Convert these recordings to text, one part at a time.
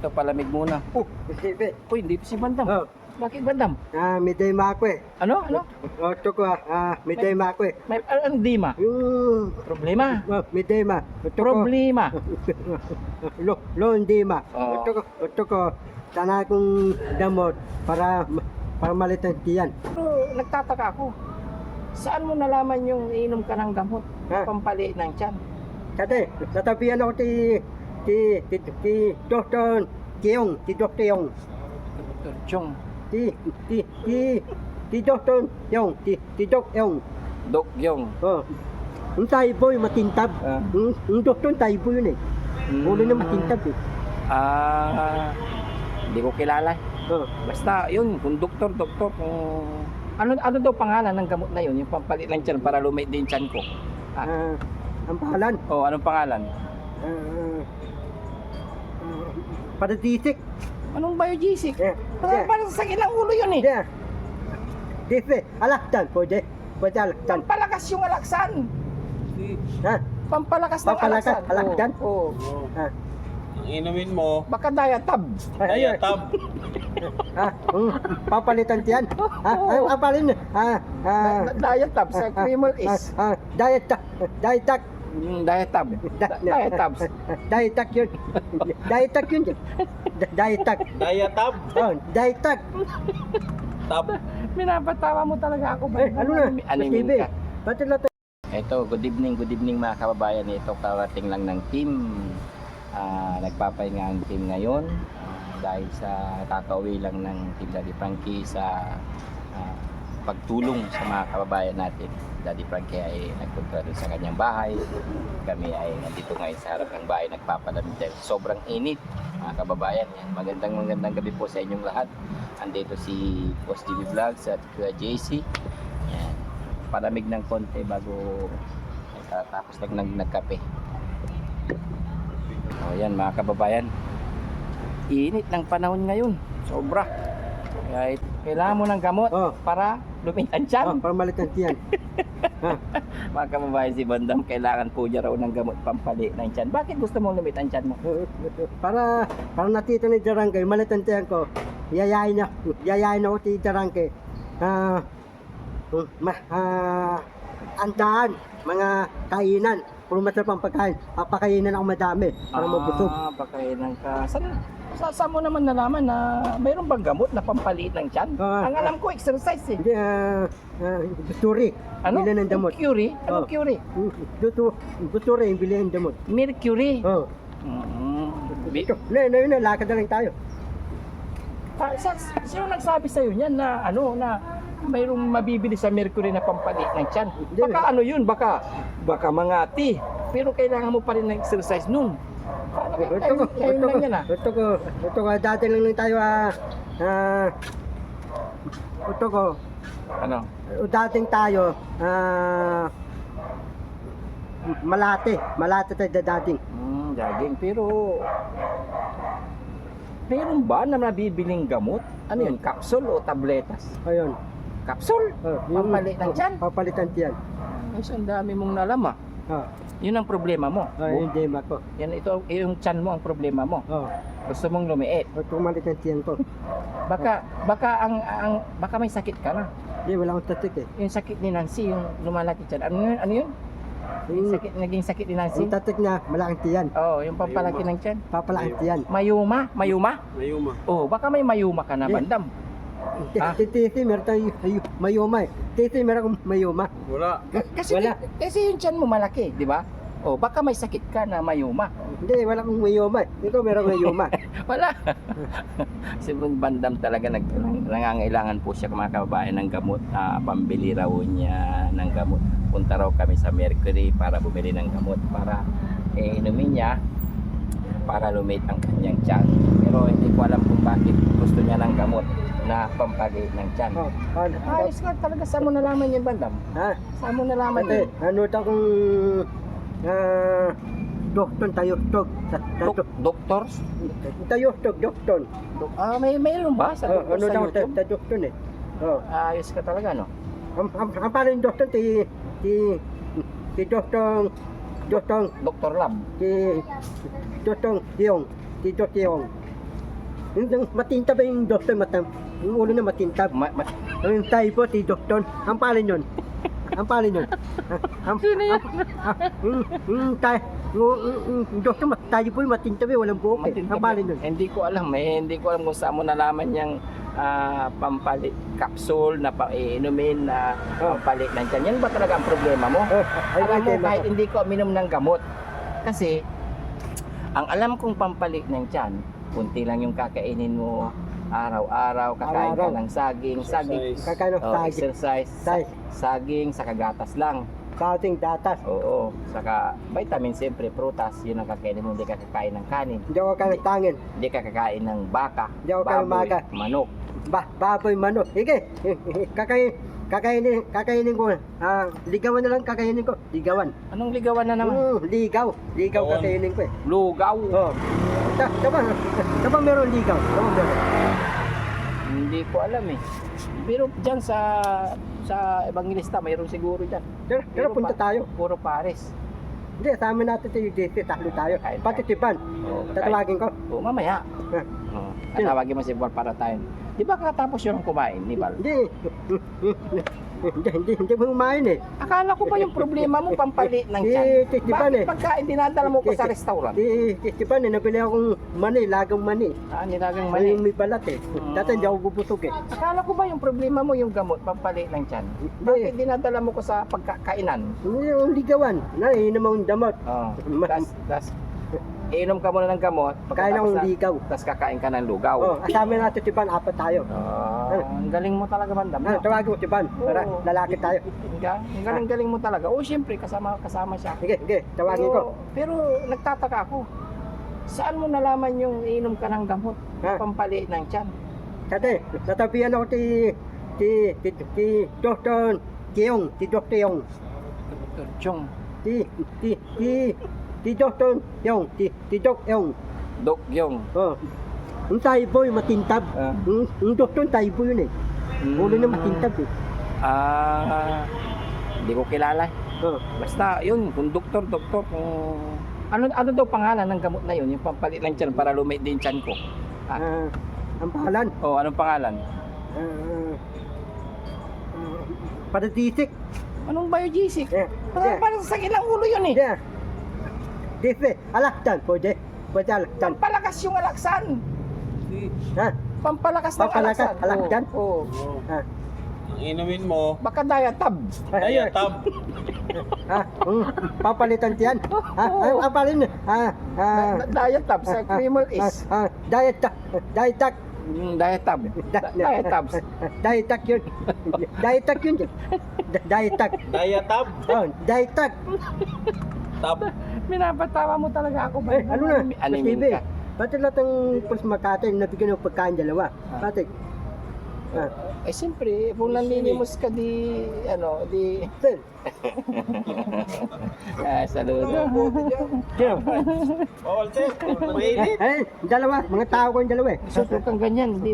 Ito, palamig muna. Isipi. Uy, hindi pa si Bandam. Oh, Bakit Bandam? midday mako eh. Ano? Ano? Ito ko, midday mako eh. May ano di ma? Yung, Problema. midday ma. Ito ko, Problema. lo hindi ma. Oo. Ito ko, sana kong damot para malitan tiyan. Pero nagtataka ako. Saan mo nalaman yung inom ka ng gamot? Ha? Pampaliit ng tiyan. Kasi, natabihan ako ti Dr. Keong, ti Dr. Yong. Dr. Chong. Ti Dr. Yong, ti Doc Yong. Dok Yong. Oh. Yung tayboy matintab. Ah. Yung doktor tayboy yun eh. Ulo na matintab eh. Hindi ko kilala. Oh. Basta yun, kung doktor, kung... Ano daw pangalan ng gamot na yun? Yung pampalit ng tiyan para lumit din tiyan ko. Ang pangalan. Oh, anong pangalan? Paradisik. Anong biogesic? Yeah. Yeah. Parang sakit ng ulo yun eh. Yeah. Dice, alaktan. Pwede alaktan. Pampalakas yung alaksan. Ha? Pampalakas ng Pampalakas, alaksan. alaksan? Oo. Ha? Ang inumin mo, Baka diatab. diatab. Papalitan tiyan. Oo. Papalin. Diatab sa criminal is. Diet tak. Yung diatab. Diatab. Diet yun. Diet yun. Diet Diatab. Oh, diet Tab. Minapatawa mo talaga ako. Ano na? Animin TV. ka. Pati na Ito, good evening mga kababayan. Ito, karating lang ng team. Nagpapahinga ang team ngayon dahil sa kakauwi lang ng Team Daddy Frankie sa pagtulong sa mga kababayan natin. Daddy Frankie ay nagpunta doon sa kanyang bahay. Kami ay nandito ngayon sa harap ng bahay nagpapalamig dahil sobrang init mga kababayan. Yan. Magandang gabi po sa inyong lahat. Andito si Boss TV Vlogs at Kuya JC. Yan. Palamig ng konti bago tapos lang nagkape. O yan mga kababayan, init ng panahon ngayon, sobra. Kaya kailangan mo ng gamot para lumit ang tiyan. para malitan tiyan. Mga kababayan, si Bandam kailangan po niya raw ng gamot pampali ng tiyan. Bakit gusto mo lumit ang tiyan mo? Para natito ni Jarangke, malitan tiyan ko. Yayain ako ti Jarangke. Andahan, mga kainan. Puro masarap ang pagkain. Papakainin ako madami para mabusog. Pakainan ka. Saan mo naman nalaman na mayroon bang gamot na pampaliit ng tiyan? Ang alam ko, exercise eh. Hindi, Gusturi. Ano? Bilhin ng damot. Mercury? Anong curie? Gusturi, bilhin ng damot. Mercury? Oh. Bi- Lakad na lang tayo. Sino nagsabi sa'yo niyan na mayroong mabibili sa Mercury na pampalit ng tiyan? Baka ano yun, baka mangati. Pero kailangan mo pa rin ng exercise nun. Ayun lang yan ah. Ito ko, dati lang tayo ito ko, Ano? dating tayo malate tayo dating. Jogging. Pero meron ba na nabibiling gamot? Ano yun? Capsule o tabletas? Ayun. Capsule? Pampalit ng tiyan? Papalitan tiyan. Ay, ang dami mong nalam ah. Yun ang problema mo. Hindi mako. Yan yung tiyan mo ang problema mo. Gusto mong lumiit. Pumalitan tiyan ko. Baka baka may sakit ka na. Hindi, wala akong tatik eh. Yung sakit ni Nancy, yung lumalaki tiyan. Ano yun? Yung naging sakit ni Nancy? Yung tatik niya, malaking tiyan. Oo, yung pampalaki ng tiyan. Papalaking tiyan. Mayuma? Mayuma. Oo, baka may mayuma ka na, Bandam. Titi, meron tayong mayuma eh. Titi, meron akong mayuma. Wala. Kasi yung tiyan mo malaki, di ba? Oh, baka may sakit ka na mayuma. Hindi, wala akong mayuma eh. Ikaw meron mayuma. Wala. Si Bandam talaga nangangailangan po siya mga kababayan ng gamot. Pambili raw niya ng gamot. Punta raw kami sa Mercury para bumili ng gamot para inumin niya para lumit ang kanyang tiyan. Pero hindi ko alam kung bakit gusto niya ng gamot na pampaliit ng tiyan. Ayos ka talaga. Saan mo nalaman yan, Bandam? Ha? Saan mo nalaman Ate, yan? ano ito kung doktor tayo, Doctors? doktor. Mayroon ba sa Ano sa daw YouTube? ta doktor eh. Ayos ka talaga, no? Ang paling doktor ti doktor Dr. Lab. ti doktor Yong, ti doktor Yong. Yung matintab yung doktor, yung ulo na matintab. Yung typhoid, si doktor. Ang palin yun. Ang palin yun. Yung doktor, typhoid, matintab eh, walang buhok eh. Ang palin yun. Hindi ko alam hindi ko alam kung saan mo nalaman yung pampalit capsule na iinumin na pampalit ng tiyan. Yan ba talaga ang problema mo? Alam mo, kahit hindi ko uminom ng gamot. Kasi, ang alam kong pampalit ng tiyan, kunti lang yung kakainin mo araw-araw, kakain ka ng saging, Kakain ng saging. exercise, saging, saka gatas lang. Saging, datas. Oo, saka vitamin, siyempre, prutas, yun ang kakainin mo, hindi ka kakain ng kanin. Hindi ako kakain tangin. Hindi ka kakain ng baka, Hindi ako kakain baboy, baka. manok. Baboy, manok. Sige, kakainin ko. Ligawan na lang kakainin ko. Ligawan. Anong ligawan na naman? Ligaw Ligawan. kakainin ko eh. Lugaw. Oh. Taba meron ligaw. Taba meron. Hindi ko alam eh. Pero dyan sa Evangelista, mayroon siguro dyan. Pero punta tayo. Puro pares. Hindi, sa amin natin tayo dito. Tatlo tayo. Kain Pati tipan. Oo, Tatawagin ko. Oo, mamaya. Ah. Oo. Tatawagin mo si Paul para tayo. Di ba katapos yun ang kumain, di ba? Hindi mo kumain eh. Akala ko ba yung problema mo pampalit ng Si tiyan? Tipan Bakit eh. pagkain dinadala mo ko sa restaurant? Tipan eh, nabili akong mani, lagang mani. Nilagang Mani. Yung mani. may balat eh. Dati hindi ako bubusog eh. Akala ko ba yung problema mo yung gamot pampalit ng tiyan? Bakit dinadala mo ko sa pagkakainan? Hindi yung ligawan. Inom akong damot. Oh. Tas, inom ka muna ng gamot. Kain akong ligaw. Tapos kakain ka ng lugaw. Oh, asama natin tipan, apat tayo. Ang galing mo talaga, Bandam. Tawagin mo tipan, para Oo. lalaki tayo. Ang galing mo talaga. Oo, siyempre, kasama siya. Sige, tawagin ko. Pero nagtataka ako. Saan mo nalaman yung inom ka ng gamot? Ha? Pampaliit ng tiyan. Dati, natabihan ako ti Dr. Kiyong, ti Dr. Yong. Dr. Chong. Ti Dr. Yong, ti Doc Yong. Dok Yong. Oh. Yung tayboy, matintab. Ah. Yung doktor, tayboy yun eh. Ulo na matintab eh. Hindi ko kilala. Oh. Basta yun, kung doktor, kung... Ano daw pangalan ng gamot na yun? Yung pampalit ng tiyan para lumit din tiyan ko. Ang pangalan, Anong pangalan? Paradisic. Anong biogesic? Yeah. Parang sakit ng ulo yun eh. Yeah. Dife, alaktan, pwede alaktan. Pampalakas yung alaksan. Ha? Pampalakas ng Pampalakas, alaksan. alaksan? Oo. Ha? Ang inumin mo, Baka diatab. Diatab. Ha? Papalitan tiyan. Ha? Ang palin. Diatab sa criminal is. Diet tak. Diatab. Diatabs. Diet tak yun. Diet tak yun. Diet tak. Diatab. Oh, diet tak. Tab. Minapatawa mo talaga ako. Ano na? Animin TV. ka. Pati lahat ng Pulis Makati, nabigyan ng pagkain dalawa. Pati. Siyempre, kung nanlinimos ka di... Sir. Saludo. Sino? Bawal sir. Mainit. Dalawa. Mga tao ko yung dalawa eh. Susunod kang ganyan. Di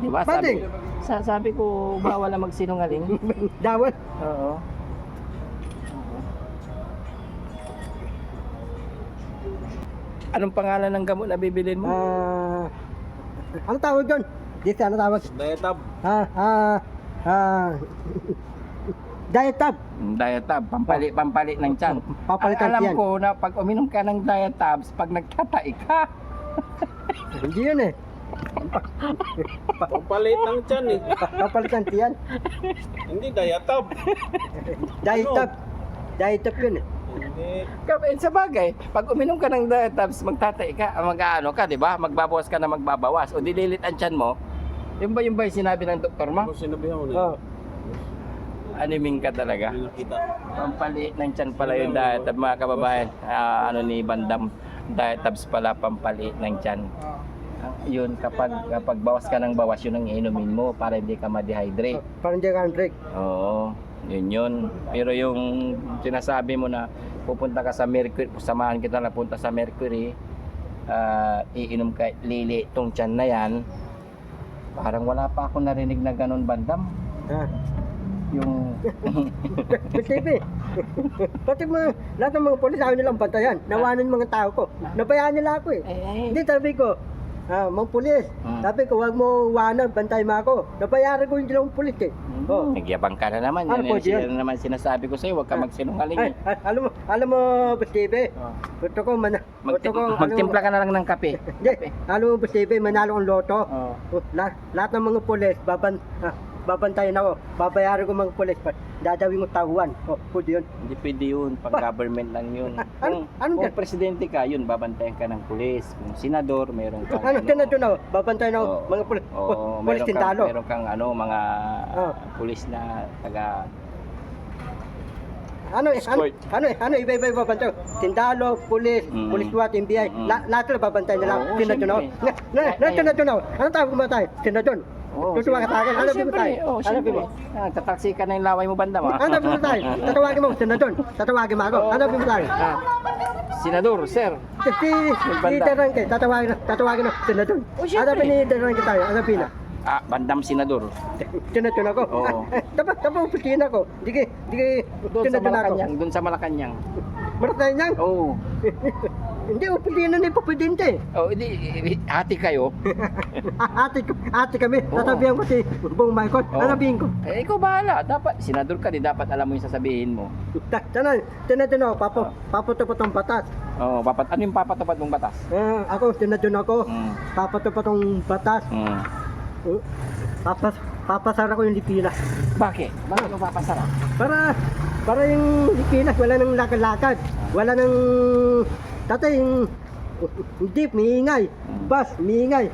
ba Pati. sabi ko, bawal na magsinungaling. Dawat. Oo. Anong pangalan ng gamot na bibilin mo? Ano tawag doon? Dito, ano tawag? Diatab. Diatab. Diatab, pampalit ng tiyan. Papalitan Ang alam tiyan. ko na pag uminom ka ng diatabs, pag nagtatay ka, Hindi yun eh. Pampalit ng tiyan eh. Papalitan tiyan. Hindi, diatab. Diatab. Diatab yun eh. Hindi. sa bagay, pag uminom ka ng diatabs, magtatay ka, mag-ano ka, di ba? Magbabawas ka na magbabawas. O dililit ang tiyan mo, yung ba yung sinabi ng doktor mo? Ako sinabihan ko na. Oh. Animing ka talaga. Hindi nakita. Pampaliit ng tiyan pala yung diatab, mga kababayan. Ni Bandam, diatabs pala pampaliit ng tiyan. Yun, kapag bawas ka ng bawas, yun ang iinumin mo para hindi ka ma-dehydrate. Parang di ka Drake. Oo, yun. Pero yung sinasabi mo na pupunta ka sa Mercury, samahan kita na punta sa Mercury, iinom ka, lili itong tiyan na yan, parang wala pa ako narinig na ganun, Bandam. Yung... TV. Pati lahat ng mga polis, ayaw nilang bantayan. Nawanan mga tao ko. Nabayaan nila ako eh. Hindi, sabi ko, mga pulis. Sabi ko, wag mo wanag, bantay mo ako. Nabayaran ko yung dalawang pulis eh. Oh. Nagyabang ka na naman. Ano po, Yan na naman sinasabi ko sa'yo, huwag ka magsinungaling. Ay, alam mo, Bustebe, gusto ko, Magtimpla ka na lang ng kape. Hindi, alam mo, Bustebe, manalo ang loto. Oh. Lahat ng mga pulis, babantayan ako. Babayaran ko mga pulis. Dadawin mo tahuan. Pwede yun. Hindi pwede yun, pag government lang yun. Ano Kung presidente ka, yun, babantayan ka ng pulis. Kung senador, meron kang Doon ako, babantayan ako mga pulis. Pulis tindalo. meron kang mga pulis na taga iba-iba babantayan. Tindalo, pulis, pulis SWAT, NBI. Lahat sila babantayan nila. Oo, Tinadyon siyempre. ako. Ano tawag mo tayo? Tinadyon. Tutuwa ka sa akin. Hanapin mo tayo. Hanapin mo. Tataksi ka na yung laway mo banda mo. Hanapin mo tayo. Tatawagin mo, Tinadyon. Tatawagin mo ako. Hanapin mo tayo. Senador, sir. Si Derangke, tatawagin mo, Tinadyon. Siyempre. Hanapin ni Derangke tayo. Hanapin na. Bandam senador. Tinadyon ako. Oo. Tapos pusihin ako. Di Doon sa tinadyon ako. Malacanang, doon sa Malacanang. Maratayan niyan. Oo. Hindi, pusihin na ni Presidente. Oh, hindi hati kayo. Ate kami, Oo. tatabihan ko si Bong Michael. Oo. Hanapin ko. Ikaw bahala. Dapat senador ka, di dapat alam mo yung sasabihin mo. Tinadyon ako, papatupot ang batas. Oh, ano yung papatupad mong batas? Ako, tinadyon ako, Mm. papatupot ang batas. Mm. Papasara ko yung Lipinas. Bakit? Bakit mo papasara? Para yung Lipinas, wala nang lakad-lakad. Wala nang... yung jeep, miingay. Bus, miingay.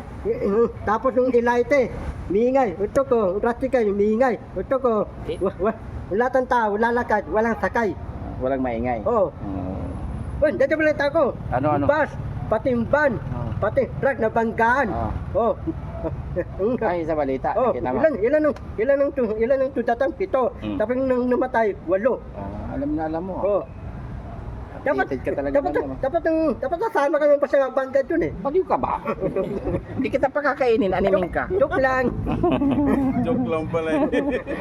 Tapos yung Elite, miingay. Ito ko, Rastikay, miingay. Ito ko, wala tang tao, lalakad, walang sakay. Walang maingay. Oo. Dito pala ako. Ano? Yung bus, pati yung van, Oh. pati truck na banggaan. Oh. Ay, sa balita. Oh, Nakita mo? ilan ang tudatang 7. Tapos nung namatay, 8. Alam mo. Oh. Dapat Updated ka talaga naman. dapat nasama ka ng pasang bangga dun eh. Baliw ka ba? Hindi kita pakakainin, animin ka. Joke lang. Joke lang pala eh.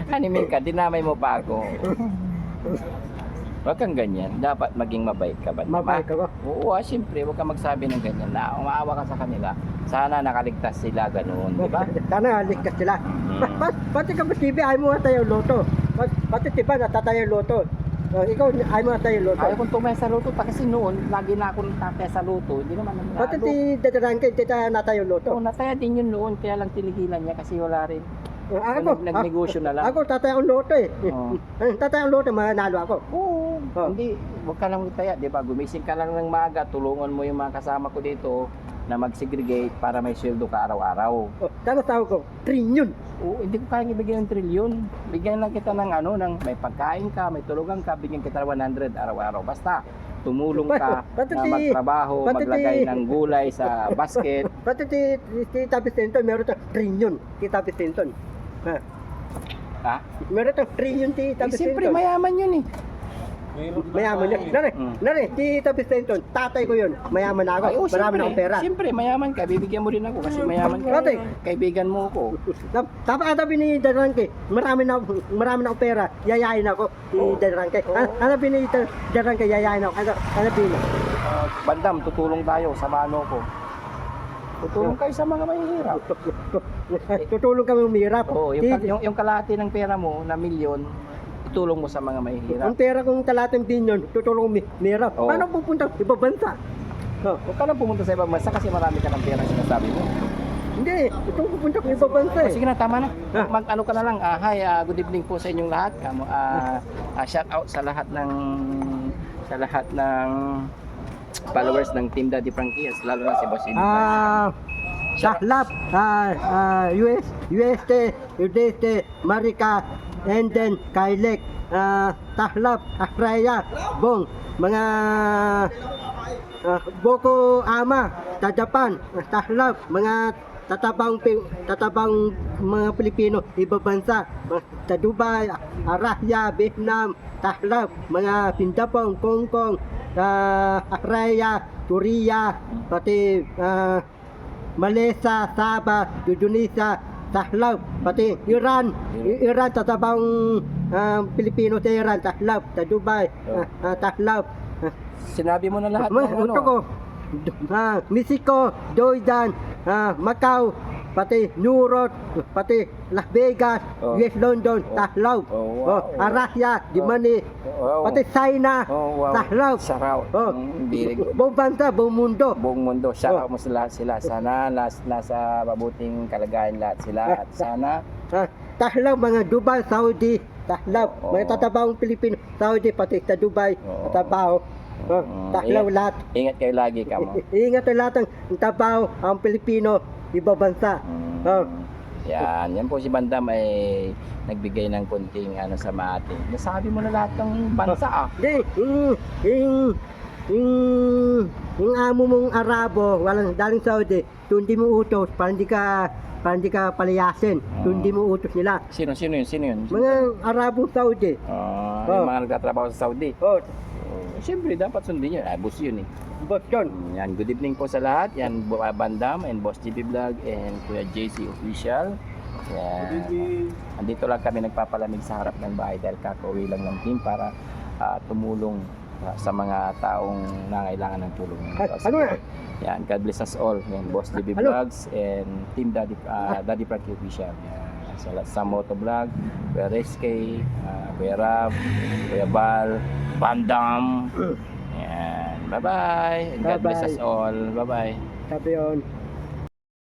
Animin ka, dinamay mo pa ako. Huwag kang ganyan. Dapat maging mabait ka ba? Mabait ako? Oo, siyempre. Huwag kang magsabi ng ganyan na umaawa ka sa kanila. Sana nakaligtas sila, ganoon. Di ba? Sana ligtas sila. Pati ka ba TV, ayaw mo tayo loto. Pati diba natatay ang loto. Ikaw, ayaw mo tayo loto. Ayaw kong tumaya sa luto pa kasi noon, lagi na akong tataya sa luto. Hindi naman naman Pati ti Dadarangke, di tayo natayo loto. Oo, nataya din yun noon, kaya lang tinigilan niya kasi wala rin. Ako, Nagnegosyo na lang. Ako tatay ang loto eh. Oo. Tatay ang loto, manalo ako. Oo, Oh. hindi, huwag ka lang itaya, di ba? Gumising ka lang ng maga, tulungan mo yung mga kasama ko dito na mag-segregate para may sweldo ka araw-araw. Sana tawag ko, trillion. Oo, hindi ko kayang ibigay ng trilyon. Bigyan lang kita ng may pagkain ka, may tulugan ka, bigyan kita 100 araw-araw. Basta, tumulong ka Pati na ti- magtrabaho, pati ti- maglagay ng gulay sa basket. Pati ti Tabi Stenton, meron tayong trillion. Ti Tabi Stenton. Ha? Meron tayong trillion ti Eh, Tabi siyempre, Stenton. mayaman yun eh. Mayaman yun. Nare, ti Tabi Stenton, tatay ko yun. Mayaman na ako. Ay, oo, Marami na akong pera. Siyempre, mayaman ka. Bibigyan mo rin ako kasi mayaman ka. Ate. Kaibigan mo ako. Tapos atabi ni Dadarangke, marami na akong pera. Yayain ako ni Dadarangke. Hanapin ni Dadarangke, yayain ako. Hanapin niya. Bandam, tutulong tayo. Samahan mo ko. Tutulong kayo sa mga mahihirap. Tutulong kami umirap. Oo, yung kalahati ng pera mo na milyon, itulong mo sa mga mahihirap. Ang pera kong talating bilyon, tutulong umirap. Oo. Paano pupunta ibang bansa? Huwag ka lang pumunta sa ibang bansa kasi marami ka ng pera sinasabi mo. Hindi, ito pupunta ko ibang bansa eh. Sige na, tama na. Mag-ano ka na lang. Hi, good evening po sa inyong lahat. Shout out sa lahat ng followers ng Team Daddy Frankie, lalo na si Boss Eddie. Sahlap, UST, Marika, and then Kailek, Tahlap, Akraya, Bong, mga Boko Ama, sa Japan, Tahlap, mga tatabang mga Pilipino, ibang bansa, sa Dubai, Arabia, Vietnam, Tahlap, mga Singapore, Hong Kong, Akraya, Korea, pati Malaysia, Sabah, Indonesia, Tahlap, pati Iran, tatabang Pilipino sa Iran, Tahlap, sa Dubai, Tahlap. Sinabi mo na lahat ng Ito ko, Mexico, Jordan, Macau, pati New York, pati Las Vegas, Oh. US London, Oh. Tahlaw, Oh, wow. Arasya, Dimani, Wow. pati China, Oh, wow. Tahlaw, Saraw. Oh. Very good. buong bansa, buong mundo. Buong mundo, shout out mo sila. Sana nasa mabuting kalagayan lahat sila at sana Tahlaw, mga Dubai, Saudi, Tahlaw, Oo. mga tatabawang Pilipino, Saudi, pati sa Dubai, Oo. tabaho. Tahlaw Ingat- lahat. Ingat kayo lagi ka mo. Iingat ang lahat ng tabaho, ang Pilipino, ibang bansa. Oh. Yan po si Bandam ay nagbigay ng konting sa maating. Nasabi mo na lahat ng bansa ah. Hindi, yung amo mong Arabo, walang daling Saudi, kung di mo utos, para hindi ka palayasin, kung di mo utos nila. Sino yun? Mga Arabong Saudi. Yung mga nagtatrabaho sa Saudi. Oh, Siyempre, dapat sundin yun. Boss yun eh. Boston. Yan, good evening po sa lahat. Yan, Bandam and Boss GB Vlog and Kuya JC Official. Yan. Andito lang kami nagpapalamig sa harap ng bahay dahil kakauwi lang ng team para tumulong sa mga taong nangailangan ng tulong. Ano na? Yan, God bless us all. Yan, Boss GB Ano? Vlogs and Team Daddy Frankie Official. Yan. Sa Moto Vlog, Kuya Reske, Kuya Rab, Kuya Bal, Bandam. Yan. Bye-bye. And God bless us Bye-bye. all. Bye-bye. Sabi yun.